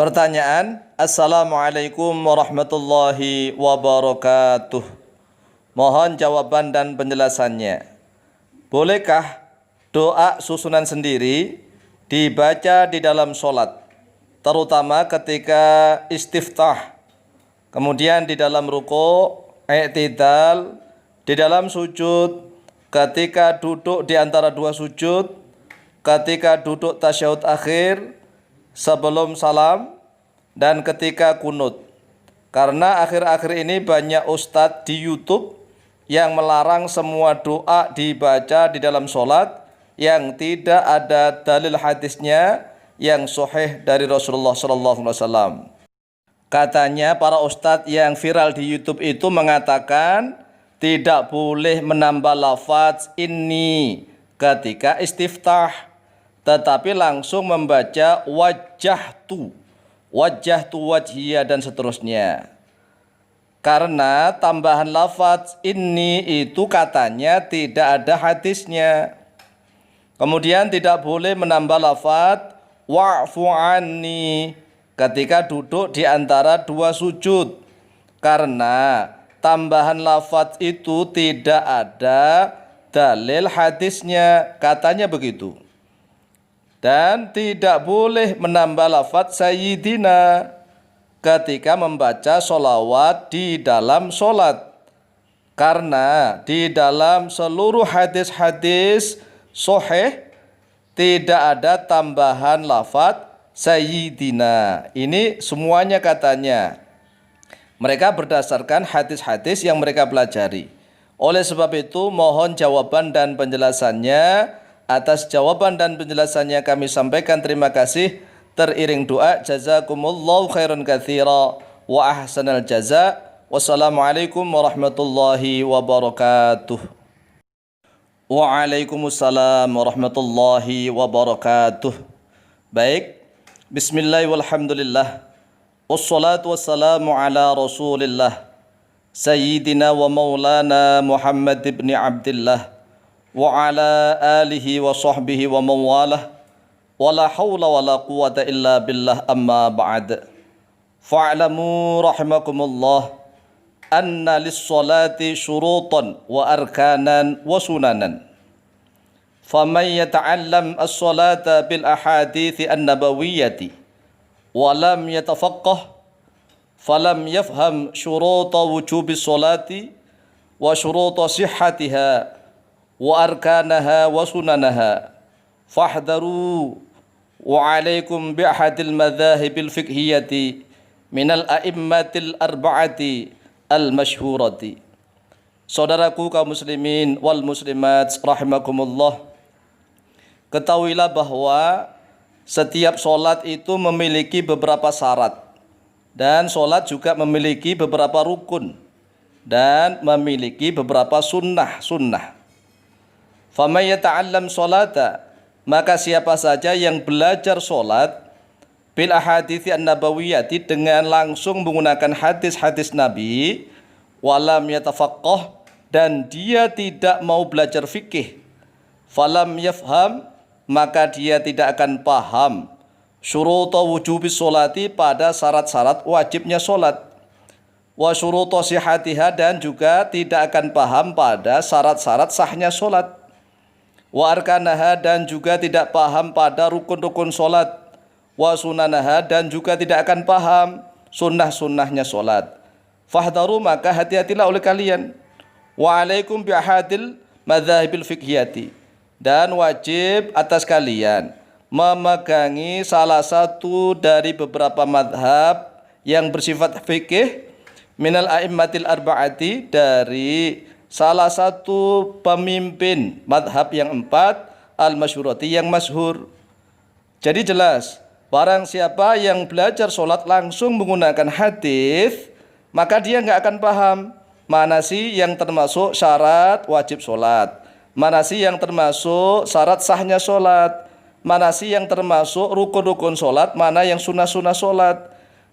Pertanyaan, Assalamualaikum warahmatullahi wabarakatuh. Mohon jawaban dan penjelasannya. Bolehkah doa susunan sendiri dibaca di dalam sholat, terutama ketika istiftah, kemudian di dalam ruku', i'tidal, di dalam sujud, ketika duduk di antara dua sujud, ketika duduk tasyahud akhir, sebelum salam, dan ketika kunut. Karena akhir-akhir ini banyak ustadz di YouTube yang melarang semua doa dibaca di dalam sholat yang tidak ada dalil hadisnya yang sahih dari Rasulullah SAW. Katanya para ustadz yang viral di YouTube itu mengatakan tidak boleh menambah lafaz ini ketika istiftah, tetapi langsung membaca wajjahtu wajhiyah dan seterusnya. Karena tambahan lafaz ini itu katanya tidak ada hadisnya. Kemudian tidak boleh menambah lafaz wa'fu anni ketika duduk di antara dua sujud, karena tambahan lafaz itu tidak ada dalil hadisnya, katanya begitu. Dan tidak boleh menambah lafaz sayyidina ketika membaca sholawat di dalam sholat, karena di dalam seluruh hadis-hadis sahih tidak ada tambahan lafaz sayyidina. Ini semuanya katanya mereka berdasarkan hadis-hadis yang mereka pelajari. Oleh sebab itu mohon jawaban dan penjelasannya. Atas jawaban dan penjelasannya kami sampaikan terima kasih, teriring doa jazakumullahu khairan katsira wa ahsanal jaza. Wassalamualaikum warahmatullahi wabarakatuh. Waalaikumsalam warahmatullahi wabarakatuh. Baik, bismillah walhamdulillah, wassalatu wassalamu ala rasulillah sayyidina wa maulana Muhammad ibn Abdillah wa ala alihi wa sahbihi wa mawalah, wa la hawla wa la quwata illa billah, amma ba'd. Fa'lamu rahimakumullah anna lis-salati syurutan wa arkanan wa sunanan. Faman yata'allam as-salata bil ahadithi an-nabawiyyati wa lam yatafaqqah falam yafham syuruta wujubis salati wa syuruta sihhatiha wa arkanaha wa sunanaha fahdharu wa alaikum bi ahadil madhahibil fiqhiyati minal a'immatil arba'ati al masyhurati. Saudaraku kaum muslimin wal muslimat rahimakumullah, ketahuilah bahwa setiap solat itu memiliki beberapa syarat, dan solat juga memiliki beberapa rukun dan memiliki beberapa sunnah. Faman yata'allam sholata, maka siapa saja yang belajar sholat bil ahadithi an-nabawiyyati dengan langsung menggunakan hadis-hadis Nabi, walam yatafaqqah, dan dia tidak mau belajar fikih, falam yafham, maka dia tidak akan paham syuruta wujubis sholati, pada syarat-syarat wajibnya sholat, wa syuruta sihatiha, dan juga tidak akan paham pada syarat-syarat sahnya sholat, wa arkanaha, dan juga tidak paham pada rukun-rukun solat, wa sunanaha, dan juga tidak akan paham sunnah-sunnahnya solat. Fahdharu, maka hati-hatilah oleh kalian. Wa alaikum bi ahadil madzahibil fiqhiyati, dan wajib atas kalian memegangi salah satu dari beberapa madhab yang bersifat fikih, minal a'immatil arba'ati, dari salah satu pemimpin madhab yang empat, al-masyhurati, yang masyhur. Jadi jelas, barang siapa yang belajar sholat langsung menggunakan hadis, maka dia nggak akan paham mana sih yang termasuk syarat wajib sholat, mana sih yang termasuk syarat sahnya sholat, mana sih yang termasuk rukun-rukun sholat, mana yang sunnah-sunnah sholat.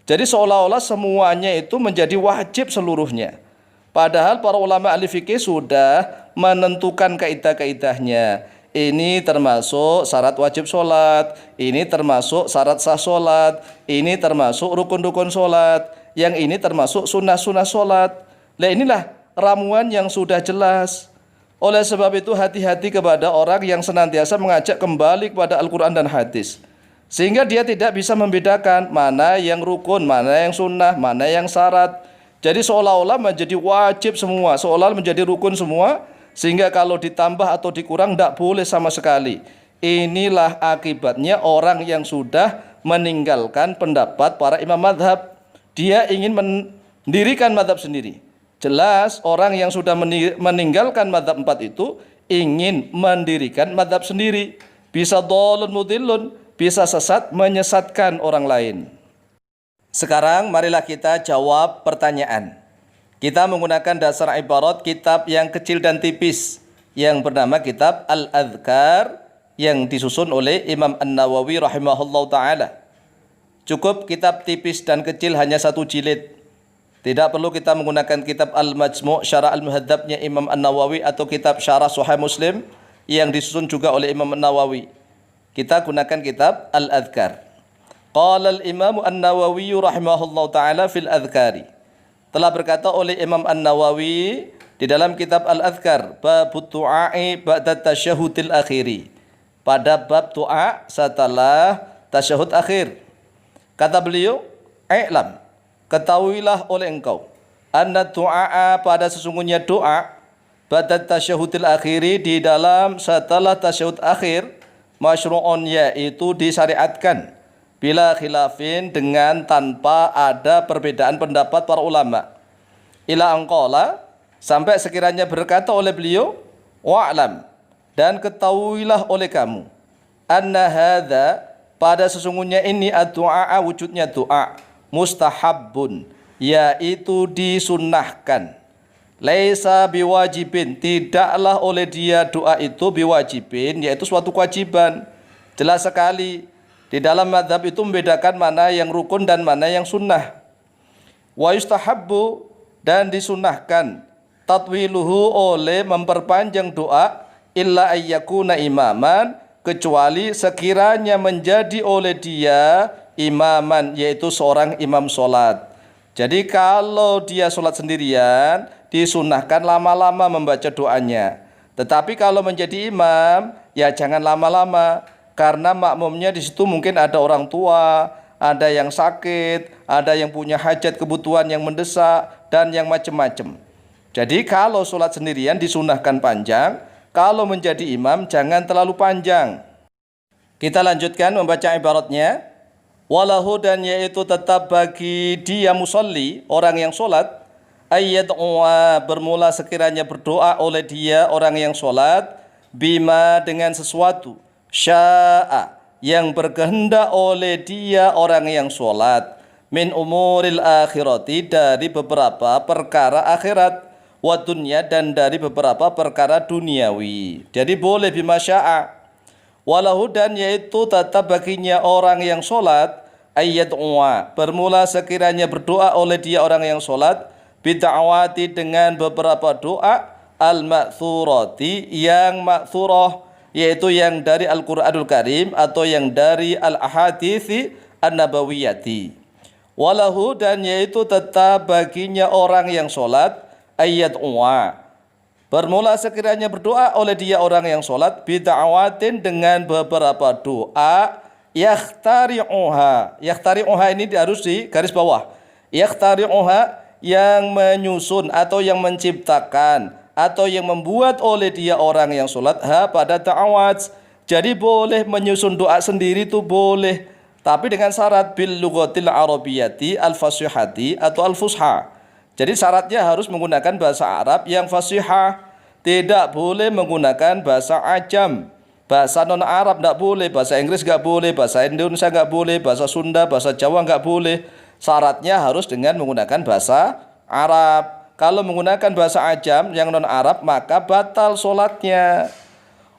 Jadi seolah-olah semuanya itu menjadi wajib seluruhnya. Padahal para ulama ahli fikih sudah menentukan kaidah-kaidahnya. ini termasuk syarat wajib sholat, ini termasuk syarat sah sholat, ini termasuk rukun-rukun sholat, yang ini termasuk sunnah-sunnah sholat. Nah inilah ramuan yang sudah jelas. Oleh sebab itu hati-hati kepada orang yang senantiasa mengajak kembali kepada Al-Quran dan hadis, sehingga dia tidak bisa membedakan mana yang rukun, mana yang sunnah, mana yang syarat. Jadi seolah-olah menjadi wajib semua, seolah-olah menjadi rukun semua, sehingga kalau ditambah atau dikurang tidak boleh sama sekali. Inilah akibatnya orang yang sudah meninggalkan pendapat para imam madhab. Dia ingin mendirikan madhab sendiri. Jelas orang yang sudah meninggalkan madhab 4 itu ingin mendirikan madhab sendiri. Bisa dhalun mudhillun, bisa sesat menyesatkan orang lain. Sekarang marilah kita jawab pertanyaan. Kita menggunakan dasar ibarat kitab yang kecil dan tipis yang bernama kitab Al-Adhkar yang disusun oleh Imam An-Nawawi rahimahullah ta'ala. Cukup kitab tipis dan kecil hanya 1 jilid. Tidak perlu kita menggunakan kitab Al-Majmu' Syarah Al-Muhadzabnya Imam An-Nawawi atau kitab Syarah Sahih Muslim yang disusun juga oleh Imam An-Nawawi. Kita gunakan kitab Al-Adhkar. Qala al-Imam An-Nawawi rahimahullah ta'ala fil adhkari. Telah berkata oleh Imam An-Nawawi di dalam kitab Al-Adhkar, babut du'a'i ba'da tasyahudil akhiri. Pada bab doa setelah tasyahud akhir. Kata beliau, "I'lam, ketahuilah oleh engkau, anna du'a pada sesungguhnya doa ba'da tasyahudil akhiri di dalam setelah tasyahud akhir masyru'un yaitu disyariatkan bila khilafin dengan tanpa ada perbedaan pendapat para ulama. Ila angqala sampai sekiranya berkata oleh beliau, wa'lam dan ketahuilah oleh kamu, anna hadza pada sesungguhnya ini ad-du'a wujudnya doa mustahabbun yaitu disunnahkan. Laisa biwajibin tidaklah oleh dia doa itu biwajibin yaitu suatu kewajiban. Jelas sekali di dalam mazhab itu membedakan mana yang rukun dan mana yang sunnah. Wa yustahabbu dan disunnahkan tatwiluhu oleh memperpanjang doa illa ayyakuna imaman kecuali sekiranya menjadi oleh dia imaman yaitu seorang imam sholat. Jadi kalau dia sholat sendirian disunnahkan lama-lama membaca doanya. Tetapi kalau menjadi imam ya jangan lama-lama. Karena makmumnya di situ mungkin ada orang tua, ada yang sakit, ada yang punya hajat kebutuhan yang mendesak, dan yang macam-macam. Jadi kalau sholat sendirian disunahkan panjang, kalau menjadi imam jangan terlalu panjang. Kita lanjutkan membaca ibaratnya. Walahu dan yaitu tetap bagi dia musalli, orang yang sholat, ayyad'u'a bermula sekiranya berdoa oleh dia orang yang sholat, bima dengan sesuatu, sya'a yang berkehendak oleh dia orang yang sholat, min umuril akhirati dari beberapa perkara akhirat, wa dunya dan dari beberapa perkara duniawi. Jadi boleh bima sya'a. Walahu dan yaitu tetap baginya orang yang sholat, ayyad'u'a bermula sekiranya berdoa oleh dia orang yang sholat, bid'awati dengan beberapa doa, al-ma'thurati yang ma'thurah yaitu yang dari Al-Quranul Karim atau yang dari Al-Ahadithi An-Nabawiyati. Walahu dan yaitu tetap baginya orang yang sholat, ayyad'u'a bermula sekiranya berdoa oleh dia orang yang sholat, bid'awatin dengan beberapa doa, yakhtari'uha. Yakhtari'uha ini harus di garis bawah. Yakhtari'uha yang menyusun atau yang menciptakan atau yang membuat oleh dia orang yang sholat pada ta'awaz. Jadi boleh menyusun doa sendiri itu boleh, tapi dengan syarat bil lughatil arabiyyati al-fasihati atau al-fusha. Jadi syaratnya harus menggunakan bahasa Arab yang fasihah, tidak boleh menggunakan bahasa ajam. Bahasa non Arab tidak boleh, bahasa Inggris nggak boleh, bahasa Indonesia nggak boleh, bahasa Sunda, bahasa Jawa nggak boleh. Syaratnya harus dengan menggunakan bahasa Arab. Kalau menggunakan bahasa ajam yang non Arab maka batal sholatnya.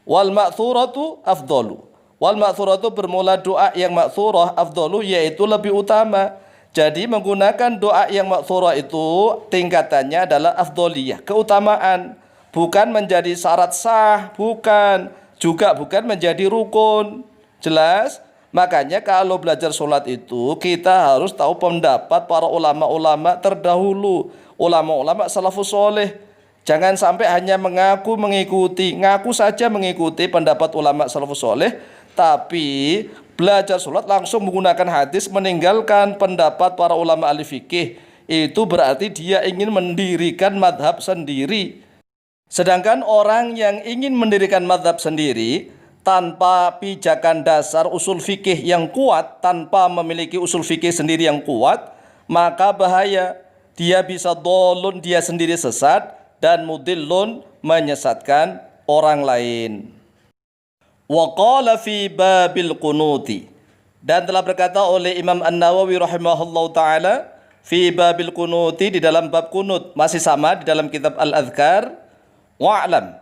Wal ma'thuratu afdalu. Wal ma'thuratu bermula doa yang ma'thurah afdalu yaitu lebih utama. Jadi menggunakan doa yang ma'thurah itu tingkatannya adalah afdoliyah, keutamaan. Bukan menjadi syarat sah, bukan. juga bukan menjadi rukun. Jelas? Makanya kalau belajar sholat itu kita harus tahu pendapat para ulama-ulama terdahulu, ulama-ulama salafus soleh. Jangan sampai hanya ngaku saja mengikuti pendapat ulama salafus soleh, tapi belajar sholat langsung menggunakan hadis, meninggalkan pendapat para ulama ahli fikih. Itu berarti dia ingin mendirikan madhab sendiri. Sedangkan orang yang ingin mendirikan madhab sendiri tanpa pijakan dasar usul fikih yang kuat, tanpa memiliki usul fikih sendiri yang kuat, maka bahaya. Dia bisa dolun, dia sendiri sesat, dan mudillun, menyesatkan orang lain. Wa qala fi babil qunuti, dan telah berkata oleh Imam An-Nawawi rahimahullahu ta'ala fi babil qunuti, di dalam bab kunut, masih sama di dalam kitab Al-Adhkar. Wa'lam,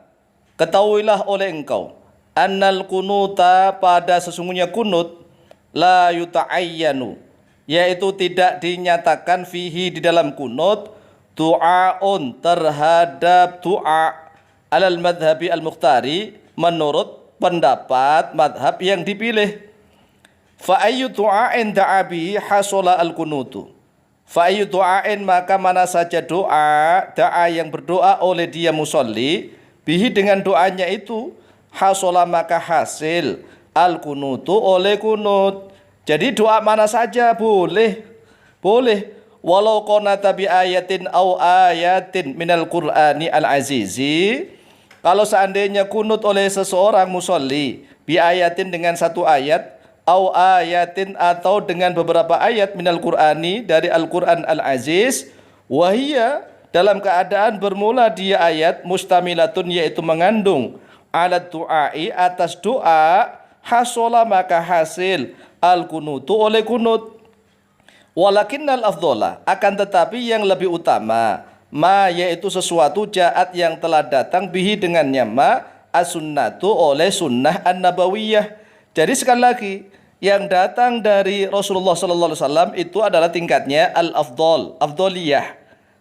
ketahuilah oleh engkau, annal kunuta, pada sesungguhnya kunut, la yuta'ayyanu, yaitu tidak dinyatakan fihi, di dalam kunut, du'aun, terhadap doa, alal madhabi al-mukhtari, menurut pendapat madhab yang dipilih. Fa'ayyu du'ain da'abi hasola al-kunutu, fa'ayyu du'ain, maka mana saja doa, da'a yang berdoa oleh dia musolli, bihi, dengan doanya itu, hasola, maka hasil, al-kunutu, oleh kunut. Jadi doa mana saja boleh, walau qanata bi ayatin au ayatin minal qur'ani al-azizi, kalau seandainya kunut oleh seseorang musolli, bi ayatin, dengan satu ayat, au ayatin, atau dengan beberapa ayat, minal qur'ani, dari Al-Qur'an al-aziz, wahia, dalam keadaan bermula dia ayat, mustamilatun, yaitu mengandung, alat du'ai, atas doa, hasola, maka hasil, al-kunutu, oleh kunut. Walakinnal afdola, akan tetapi yang lebih utama, ma, yaitu sesuatu jaat yang telah datang, bihi, dengannya ma, as-sunnatu, oleh sunnah an-nabawiyah. Jadi sekali lagi, yang datang dari Rasulullah sallallahu alaihi wasallam itu adalah tingkatnya al-afdol, afdoliyah.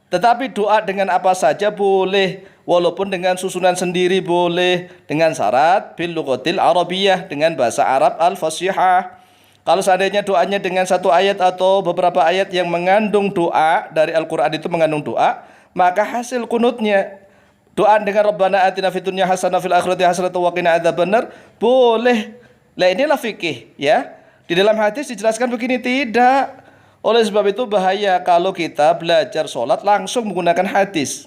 Tetapi doa dengan apa saja boleh, walaupun dengan susunan sendiri boleh, dengan syarat bil lughatil arabiyah, dengan bahasa Arab al-fasihah. Kalau seandainya doanya dengan satu ayat atau beberapa ayat yang mengandung doa dari Al-Quran, itu mengandung doa, maka hasil kunutnya doa dengan Rabbana atina fid dunya hasanah fil akhirati hasanah wa qina adzabannar, boleh. Lah inilah fikih, ya. Di dalam hadis dijelaskan begini, tidak. Oleh sebab itu bahaya kalau kita belajar sholat langsung menggunakan hadis.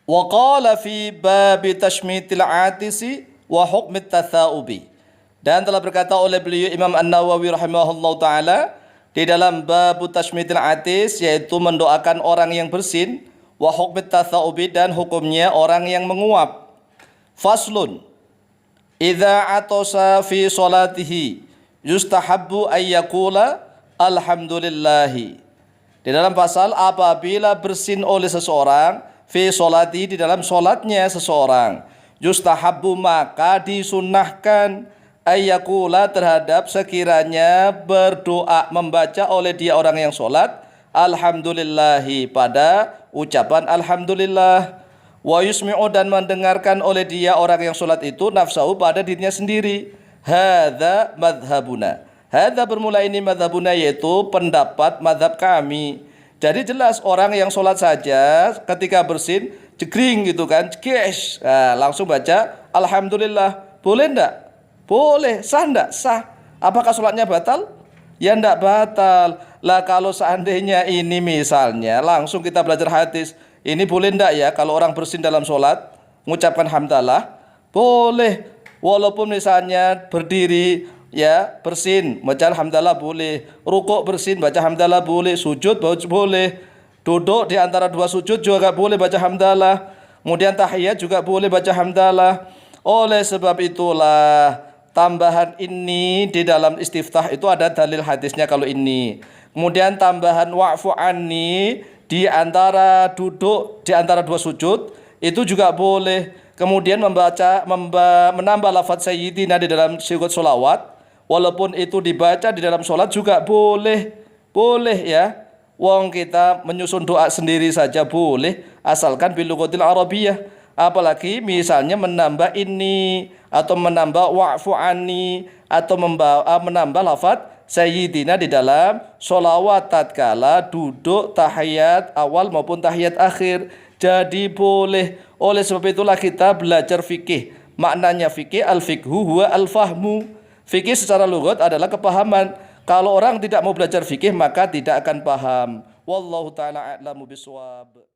Wa qala fi babi tashmitil atisi wa hukmit tathaubi, dan telah berkata oleh beliau Imam An-Nawawi rahimahullahu ta'ala di dalam bab tashmitil atis, yaitu mendoakan orang yang bersin, wa hukmit tathaubi, dan hukumnya orang yang menguap. Faslun, idza atosa fi sholatihi yustahabbu ayyakula alhamdulillahi. Di dalam pasal, apabila bersin oleh seseorang fi sholati, di dalam sholatnya seseorang, yustahabbu, maka disunnahkan, ayyakula, terhadap sekiranya berdoa, membaca oleh dia orang yang sholat, alhamdulillahi, pada ucapan alhamdulillah, wa yusmi'u, dan mendengarkan oleh dia orang yang sholat itu, nafsahu, pada dirinya sendiri. Hadza madhabuna, hadza bermula ini madhabuna, yaitu pendapat madhab kami. Jadi jelas orang yang sholat saja ketika bersin, jegring gitu kan, cekesh, langsung baca alhamdulillah, boleh enggak? Boleh. Sah enggak? Sah. Apakah sholatnya batal? Ya enggak batal. Lah kalau seandainya ini misalnya langsung kita belajar hadis, ini boleh enggak ya kalau orang bersin dalam sholat mengucapkan hamdalah? Boleh. Walaupun misalnya berdiri, ya, bersin baca hamdalah boleh, rukuk bersin baca hamdalah boleh, sujud boleh, duduk di antara dua sujud juga boleh baca hamdalah, kemudian tahiyat juga boleh baca hamdalah. Oleh sebab itulah tambahan ini di dalam istiftah itu ada dalil hadisnya kalau ini. Kemudian tambahan wa'fu anni di antara duduk, di antara dua sujud, itu juga boleh. Kemudian menambah lafaz sayyidina di dalam sigat sholawat, walaupun itu dibaca di dalam sholat juga boleh. Boleh ya. Wong kita menyusun doa sendiri saja boleh, asalkan bil lughatil arabiyah. Apalagi misalnya menambah ini atau menambah wa'fu anni atau menambah lafaz sayyidina di dalam sholawat tatkala duduk tahiyat awal maupun tahiyat akhir. Jadi boleh. Oleh sebab itulah kita belajar fikih. Maknanya fikih, al-fikhu huwa al-fahmu. Fikih secara lughat adalah kepahaman. Kalau orang tidak mau belajar fikih maka tidak akan paham. Wallahu taala a'lamu bishawab.